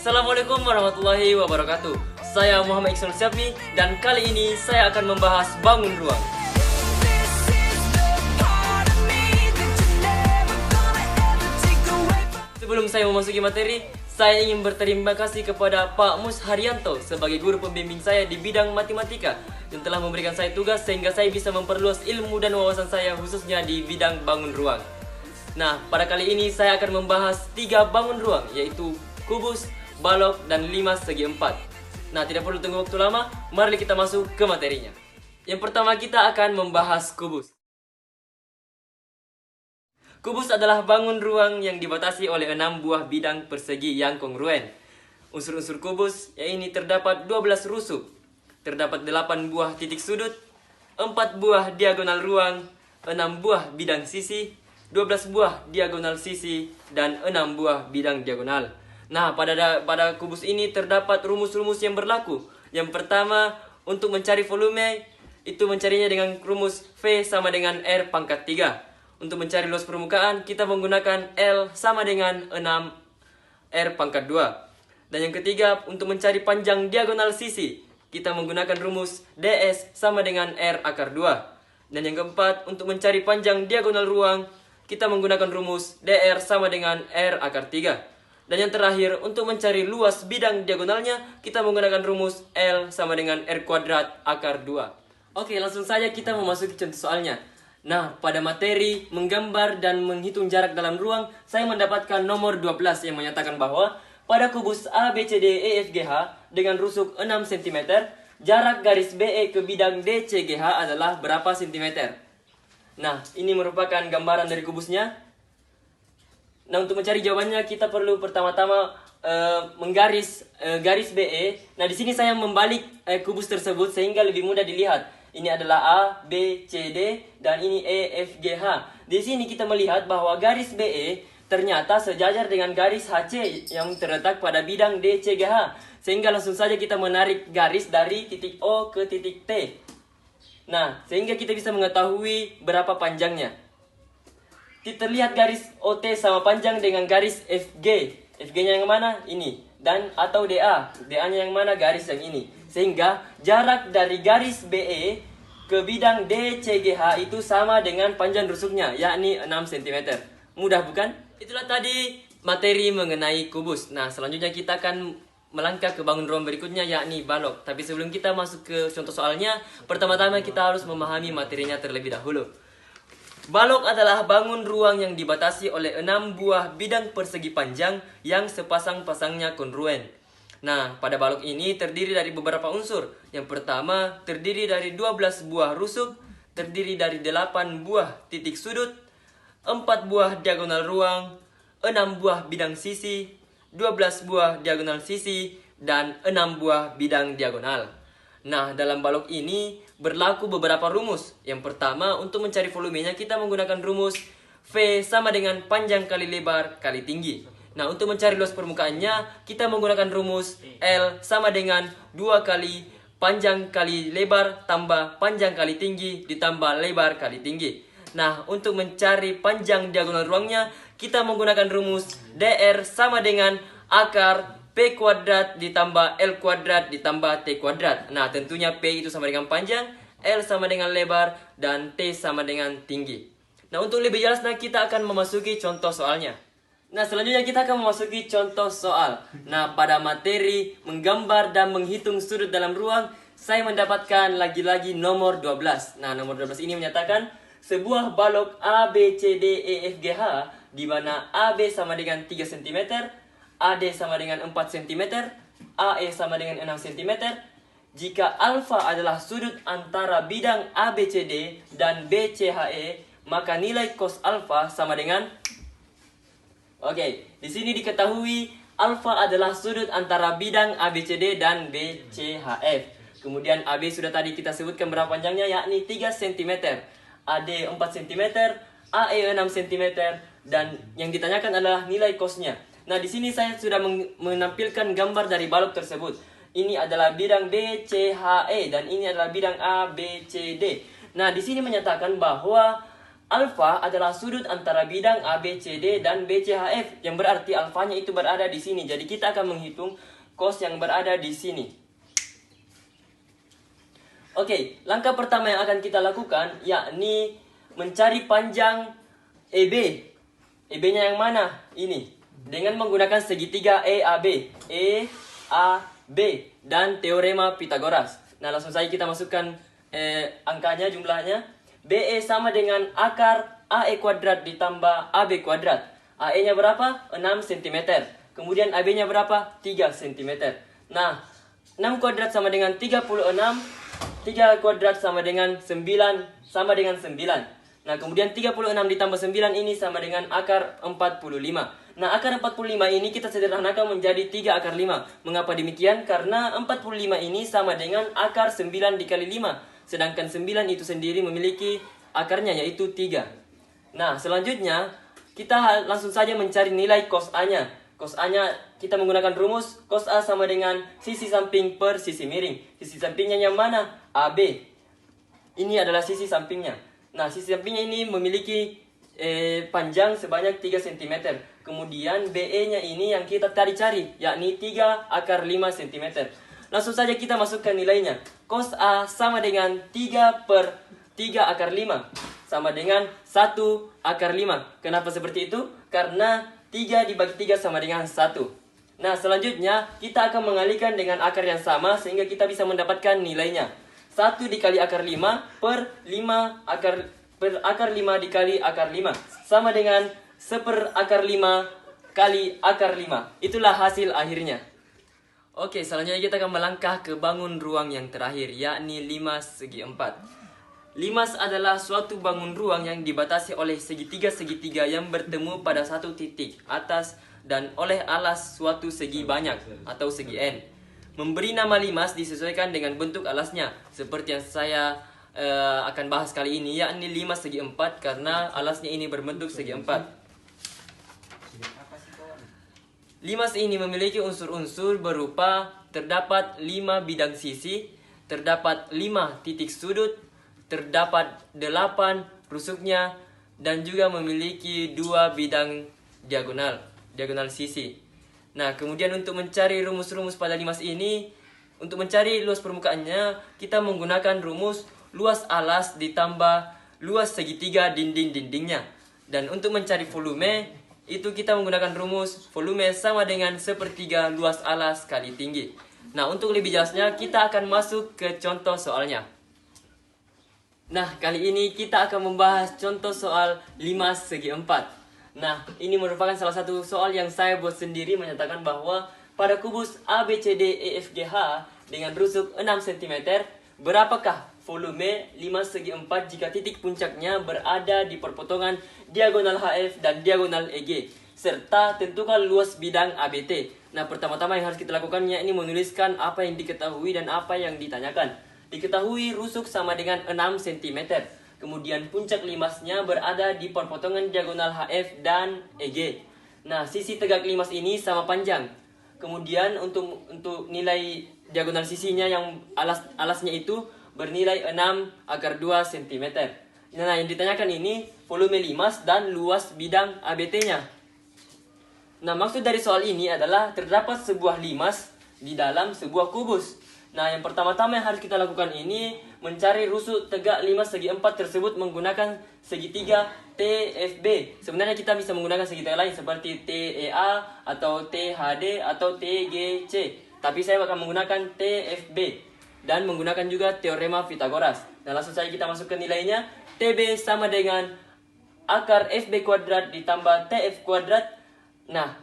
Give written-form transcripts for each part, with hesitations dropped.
Assalamualaikum warahmatullahi wabarakatuh. Saya Muhammad Iksan Syafmi dan kali ini saya akan membahas bangun ruang. Sebelum saya memasuki materi, saya ingin berterima kasih kepada Pak Mus Haryanto sebagai guru pembimbing saya di bidang matematika yang telah memberikan saya tugas sehingga saya bisa memperluas ilmu dan wawasan saya khususnya di bidang bangun ruang. Nah, pada kali ini saya akan membahas 3 bangun ruang, yaitu kubus, balok, dan 5 segi 4. Nah, tidak perlu tunggu waktu lama, mari kita masuk ke materinya. Yang pertama kita akan membahas kubus. Kubus adalah bangun ruang yang dibatasi oleh 6 buah bidang persegi yang kongruen. Unsur-unsur kubus yang ini terdapat 12 rusuk, terdapat 8 buah titik sudut, 4 buah diagonal ruang, 6 buah bidang sisi, 12 buah diagonal sisi, dan 6 buah bidang diagonal. Nah, pada kubus ini terdapat rumus-rumus yang berlaku. Yang pertama, untuk mencari volume, itu mencarinya dengan rumus V sama dengan R pangkat 3. Untuk mencari luas permukaan, kita menggunakan L sama dengan 6 R pangkat 2. Dan yang ketiga, untuk mencari panjang diagonal sisi, kita menggunakan rumus DS sama dengan R akar 2. Dan yang keempat, untuk mencari panjang diagonal ruang, kita menggunakan rumus DR sama dengan R akar 3. Dan yang terakhir, untuk mencari luas bidang diagonalnya, kita menggunakan rumus L sama dengan R kuadrat akar 2. Oke, langsung saja kita memasuki contoh soalnya. Nah, pada materi menggambar dan menghitung jarak dalam ruang, saya mendapatkan nomor 12 yang menyatakan bahwa pada kubus ABCDEFGH dengan rusuk 6 cm, jarak garis BE ke bidang DCGH adalah berapa cm? Nah, ini merupakan gambaran dari kubusnya. Nah, untuk mencari jawabannya kita perlu pertama-tama menggaris garis BE. Nah, di sini saya membalik kubus tersebut sehingga lebih mudah dilihat. Ini adalah A, B, C, D, dan ini E, F, G, H. Di sini kita melihat bahwa garis BE ternyata sejajar dengan garis HC yang terletak pada bidang DCGH. Sehingga langsung saja kita menarik garis dari titik O ke titik T. Nah, sehingga kita bisa mengetahui berapa panjangnya. Kita lihat garis OT sama panjang dengan garis FG. FG-nya yang mana? Ini. Dan atau DA. DA-nya yang mana? Garis yang ini. Sehingga jarak dari garis BE ke bidang DCGH itu sama dengan panjang rusuknya, yakni 6 cm. Mudah bukan? Itulah tadi materi mengenai kubus. Nah, selanjutnya kita akan melangkah ke bangun ruang berikutnya, yakni balok. Tapi sebelum kita masuk ke contoh soalnya, pertama-tama kita harus memahami materinya terlebih dahulu. Balok adalah bangun ruang yang dibatasi oleh 6 buah bidang persegi panjang yang sepasang-pasangnya kongruen. Nah, pada balok ini terdiri dari beberapa unsur. Yang pertama, terdiri dari 12 buah rusuk, terdiri dari 8 buah titik sudut, 4 buah diagonal ruang, 6 buah bidang sisi, 12 buah diagonal sisi, dan 6 buah bidang diagonal. Nah, dalam balok ini berlaku beberapa rumus. Yang pertama, untuk mencari volumenya kita menggunakan rumus V sama dengan panjang kali lebar kali tinggi. Nah, untuk mencari luas permukaannya, kita menggunakan rumus L sama dengan 2 kali panjang kali lebar tambah panjang kali tinggi ditambah lebar kali tinggi. Nah, untuk mencari panjang diagonal ruangnya, kita menggunakan rumus DR sama dengan akar P kuadrat ditambah L kuadrat ditambah T kuadrat. Nah, tentunya P itu sama dengan panjang, L sama dengan lebar, dan T sama dengan tinggi. Nah, untuk lebih jelasnya kita akan memasuki contoh soalnya. Nah, selanjutnya kita akan memasuki contoh soal. Nah, pada materi menggambar dan menghitung sudut dalam ruang, saya mendapatkan lagi-lagi nomor 12. Nah, nomor 12 ini menyatakan sebuah balok ABCDEFGH di mana AB sama dengan 3 cm, AD sama dengan 4 cm, AE sama dengan 6 cm. Jika alfa adalah sudut antara bidang ABCD dan BCHE, maka nilai cos alfa sama dengan Oke, di sini diketahui alfa adalah sudut antara bidang ABCD dan BCHF. Kemudian AB sudah tadi kita sebutkan berapa panjangnya, yakni 3 cm. AD 4 cm, AE 6 cm, dan yang ditanyakan adalah nilai cosnya. Nah, di sini saya sudah menampilkan gambar dari balok tersebut. Ini adalah bidang BCHE dan ini adalah bidang ABCD. Nah, di sini menyatakan bahwa Alfa adalah sudut antara bidang ABCD dan BCHF, yang berarti alfanya itu berada di sini. Jadi kita akan menghitung cos yang berada di sini. Oke, langkah pertama yang akan kita lakukan yakni mencari panjang EB. EB-nya yang mana? Ini. Dengan menggunakan segitiga EAB. EAB dan teorema Pythagoras. Nah, langsung saja kita masukkan angkanya, jumlahnya. BE sama dengan akar AE kuadrat ditambah AB kuadrat. AE-nya berapa? 6 cm. Kemudian AB-nya berapa? 3 cm. Nah, 6 kuadrat sama dengan 36. 3 kuadrat sama dengan 9. Sama dengan 9. Nah, kemudian 36 ditambah 9 ini sama dengan akar 45. Nah, akar 45 ini kita sederhanakan menjadi 3 akar 5. Mengapa demikian? Karena 45 ini sama dengan akar 9 dikali 5. Sedangkan 9 itu sendiri memiliki akarnya yaitu 3. Nah, selanjutnya kita langsung saja mencari nilai cos A-nya. Cos A-nya kita menggunakan rumus cos A sama dengan sisi samping per sisi miring. Sisi sampingnya yang mana? AB. Ini adalah sisi sampingnya. Nah, sisi sampingnya ini memiliki panjang sebanyak 3 cm. Kemudian BE-nya ini yang kita tadi cari, yakni 3 akar 5 cm. Langsung saja kita masukkan nilainya. Cos A sama dengan 3 per 3 akar 5. Sama dengan 1 akar 5. Kenapa seperti itu? Karena 3 dibagi 3 sama dengan 1. Nah, selanjutnya kita akan mengalihkan dengan akar yang sama sehingga kita bisa mendapatkan nilainya. 1 dikali akar 5 per 5 akar 5 dikali akar 5. Sama dengan 1/4 akar 5 kali akar 5. Itulah hasil akhirnya. Oke, selanjutnya kita akan melangkah ke bangun ruang yang terakhir, yakni limas segi 4. Limas adalah suatu bangun ruang yang dibatasi oleh segitiga-segitiga yang bertemu pada satu titik atas dan oleh alas suatu segi banyak atau segi N. Memberi nama limas disesuaikan dengan bentuk alasnya, seperti yang saya akan bahas kali ini, yakni limas segi 4 karena alasnya ini berbentuk segi 4. Limas ini memiliki unsur-unsur berupa terdapat 5 bidang sisi, terdapat 5 titik sudut, terdapat 8 rusuknya, dan juga memiliki 2 bidang diagonal sisi. Nah, kemudian untuk mencari rumus-rumus pada limas ini, untuk mencari luas permukaannya, kita menggunakan rumus luas alas ditambah luas segitiga dinding-dindingnya. Dan untuk mencari volume, itu kita menggunakan rumus volume sama dengan 1/3 luas alas kali tinggi. Nah, untuk lebih jelasnya kita akan masuk ke contoh soalnya. Nah, kali ini kita akan membahas contoh soal limas segi 4. Nah, ini merupakan salah satu soal yang saya buat sendiri, menyatakan bahwa pada kubus ABCDEFGH dengan rusuk 6 cm, berapakah volume limas segi 4 jika titik puncaknya berada di perpotongan diagonal HF dan diagonal EG, serta tentukan luas bidang ABT. Nah, pertama-tama yang harus kita lakukan yakni menuliskan apa yang diketahui dan apa yang ditanyakan. Diketahui rusuk sama dengan 6 cm. Kemudian puncak limasnya berada di perpotongan diagonal HF dan EG. Nah, sisi tegak limas ini sama panjang. Kemudian untuk nilai diagonal sisinya yang alasnya itu bernilai 6 akar 2 cm. Nah, yang ditanyakan ini volume limas dan luas bidang ABT-nya. Nah, maksud dari soal ini adalah terdapat sebuah limas di dalam sebuah kubus. Nah, yang pertama-tama yang harus kita lakukan ini mencari rusuk tegak limas segi 4 tersebut menggunakan segitiga TFB. Sebenarnya kita bisa menggunakan segitiga lain seperti TEA atau THD atau TGC. Tapi saya akan menggunakan TFB dan menggunakan juga teorema Pythagoras. Nah, langsung saja kita masukkan nilainya. TB sama dengan akar FB kuadrat ditambah TF kuadrat. Nah,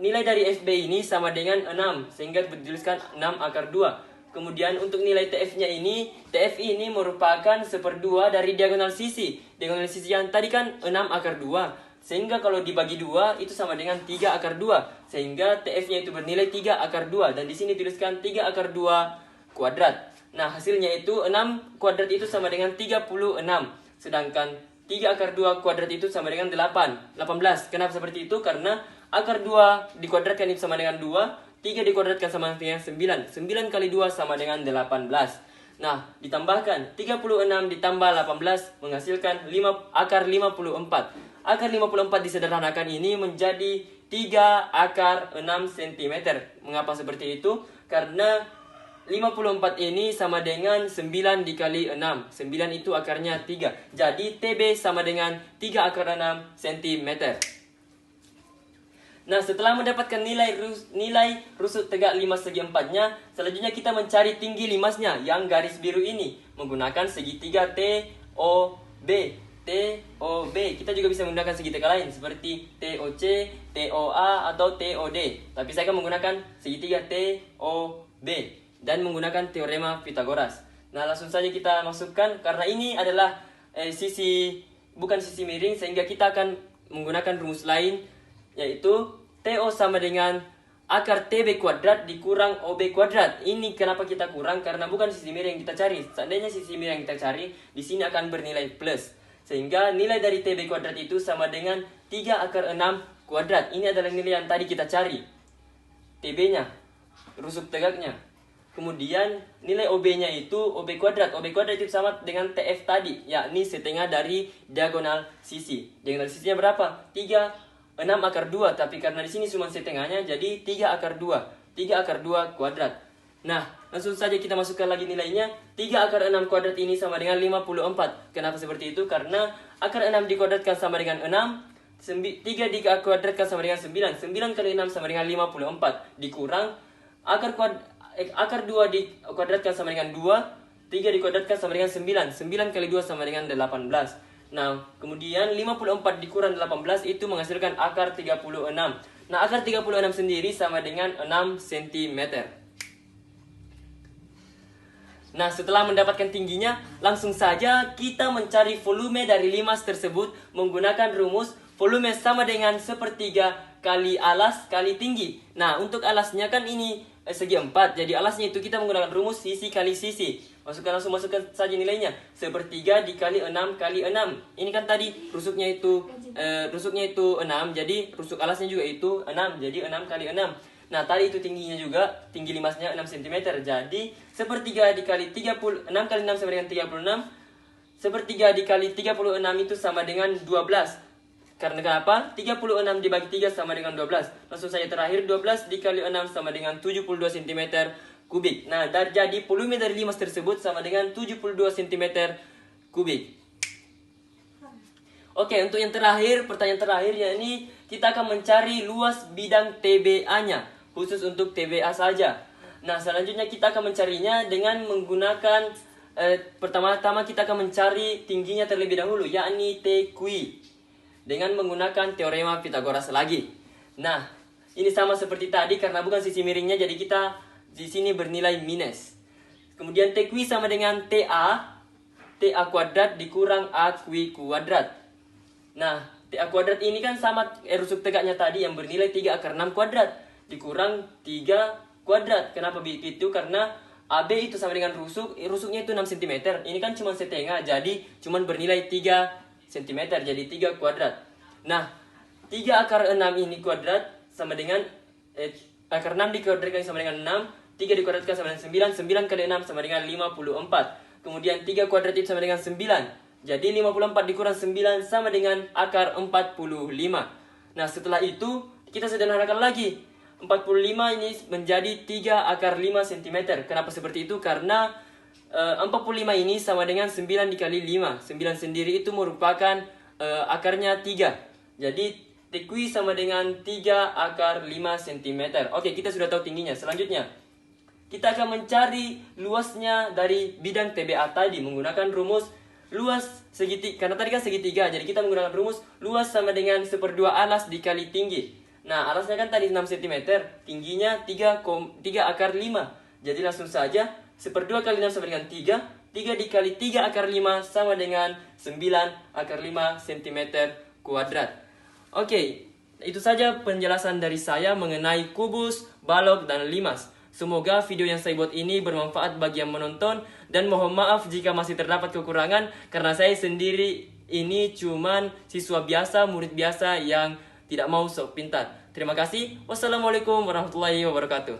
nilai dari FB ini sama dengan 6, sehingga dituliskan 6 akar 2. Kemudian untuk nilai TF-nya ini, TF ini merupakan 1/2 dari diagonal sisi. Diagonal sisi yang tadi kan 6 akar 2. Sehingga kalau dibagi 2 itu sama dengan 3 akar 2. Sehingga TF-nya itu bernilai 3 akar 2. Dan di sini tuliskan 3 akar 2 kuadrat. Nah, hasilnya itu 6 kuadrat itu sama dengan 36. Sedangkan 3 akar 2 kuadrat itu sama dengan 18. Kenapa seperti itu? Karena akar 2 dikuadratkan itu sama dengan 2. 3 dikuadratkan sama dengan 9. 9 kali 2 sama dengan 18. Nah, ditambahkan 36 ditambah 18 menghasilkan akar 54. Akar 54 disederhanakan ini menjadi 3 akar 6 cm. Mengapa seperti itu? Karena 54 ini sama dengan 9 dikali 6. 9 itu akarnya 3. Jadi TB sama dengan 3 akar 6 cm. Nah, setelah mendapatkan nilai rusuk tegak 5 segi 4-nya, selanjutnya kita mencari tinggi limasnya yang garis biru ini menggunakan segitiga TOB. TOB. Kita juga bisa menggunakan segitiga lain seperti TOC, TOA atau TOD. Tapi saya akan menggunakan segitiga TOB dan menggunakan teorema Pythagoras. Nah, langsung saja kita masukkan karena ini adalah bukan sisi miring, sehingga kita akan menggunakan rumus lain, yaitu TO sama dengan akar TB kuadrat dikurang OB kuadrat. Ini kenapa kita kurang? Karena bukan sisi miring yang kita cari. Seandainya sisi miring yang kita cari, di sini akan bernilai plus. Sehingga nilai dari TB kuadrat itu sama dengan 3 akar 6 kuadrat. Ini adalah nilai yang tadi kita cari. TB-nya, rusuk tegaknya. Kemudian nilai OB-nya itu OB kuadrat. OB kuadrat itu sama dengan TF tadi, yakni setengah dari diagonal sisi. Diagonal sisinya berapa? 6 akar 2, tapi karena di sini cuma setengahnya, jadi 3 akar 2. 3 akar 2 kuadrat. Nah, langsung saja kita masukkan lagi nilainya. 3 akar 6 kuadrat ini sama dengan 54. Kenapa seperti itu? Karena akar 6 dikuadratkan sama dengan 6. 3 dikuadratkan sama dengan 9. 9 kali 6 sama dengan 54. Dikurang akar 2 dikuadratkan sama dengan 2. 3 dikuadratkan sama dengan 9. 9 kali 2 sama dengan 18. Nah, kemudian 54 dikurang 18 itu menghasilkan akar 36. Nah, akar 36 sendiri sama dengan 6 cm. Nah, setelah mendapatkan tingginya, langsung saja kita mencari volume dari limas tersebut menggunakan rumus volume sama dengan 1/3 kali alas kali tinggi. Nah, untuk alasnya kan ini segi 4, jadi alasnya itu kita menggunakan rumus sisi kali sisi. Langsung masukkan saja nilainya. 1/3 dikali 6 kali 6. Ini kan tadi rusuknya itu 6, jadi rusuk alasnya juga itu 6, jadi 6 kali 6. Nah, tadi itu tingginya juga, tinggi limasnya 6 cm. Jadi 1/3 dikali 6 kali 6 sama dengan 36. 1/3 dikali 36 itu sama dengan 12. Karena kenapa? 36 dibagi 3 sama dengan 12. Langsung saja terakhir 12 dikali 6 sama dengan 72 cm kubik. Nah, jadi volume dari limas tersebut sama dengan 72 cm kubik. Oke, untuk yang terakhir, pertanyaan terakhir, yakni kita akan mencari luas bidang TBA-nya, khusus untuk TBA saja. Nah, selanjutnya kita akan mencarinya dengan menggunakan pertama-tama kita akan mencari tingginya terlebih dahulu, yakni TQ, dengan menggunakan teorema Pythagoras lagi. Nah, ini sama seperti tadi karena bukan sisi miringnya, jadi kita di sini bernilai minus. Kemudian TQ sama dengan TA kuadrat dikurang AQ kuadrat. Nah, TA kuadrat ini kan sama rusuk tegaknya tadi yang bernilai 3 akar 6 kuadrat dikurang 3 kuadrat. Kenapa begitu? Karena AB itu sama dengan rusuknya itu 6 cm. Ini kan cuma setengah, jadi cuma bernilai 3 cm, jadi 3 kuadrat. Nah, 3 akar 6 ini kuadrat sama dengan akar 6 dikuadratkan sama dengan 6. 3 dikuadratkan sama dengan 9. 9 kali 6 sama dengan 54. Kemudian 3 kuadrat itu sama dengan 9. Jadi 54 dikurang 9 sama dengan akar 45. Nah, setelah itu kita sederhanakan lagi. 45 ini menjadi 3 akar 5 cm. Kenapa seperti itu? Karena 45 ini sama dengan 9 dikali 5. 9 sendiri itu merupakan akarnya 3. Jadi TQ sama dengan 3 akar 5 cm. Oke, kita sudah tahu tingginya. Selanjutnya, kita akan mencari luasnya dari bidang TBA tadi menggunakan rumus luas segitiga. Karena tadi kan segitiga, jadi kita menggunakan rumus luas sama dengan 1/2 alas dikali tinggi. Nah, alasnya kan tadi 6 cm, tingginya 3 akar 5. Jadi langsung saja 1/2 kali 6 sama dengan 3. 3 dikali 3 akar 5 sama dengan 9 akar 5 cm kuadrat. Oke, itu saja penjelasan dari saya mengenai kubus, balok, dan limas. Semoga video yang saya buat ini bermanfaat bagi yang menonton, dan mohon maaf jika masih terdapat kekurangan karena saya sendiri ini cuman siswa biasa, murid biasa yang tidak mau sok pintar. Terima kasih. Wassalamualaikum warahmatullahi wabarakatuh.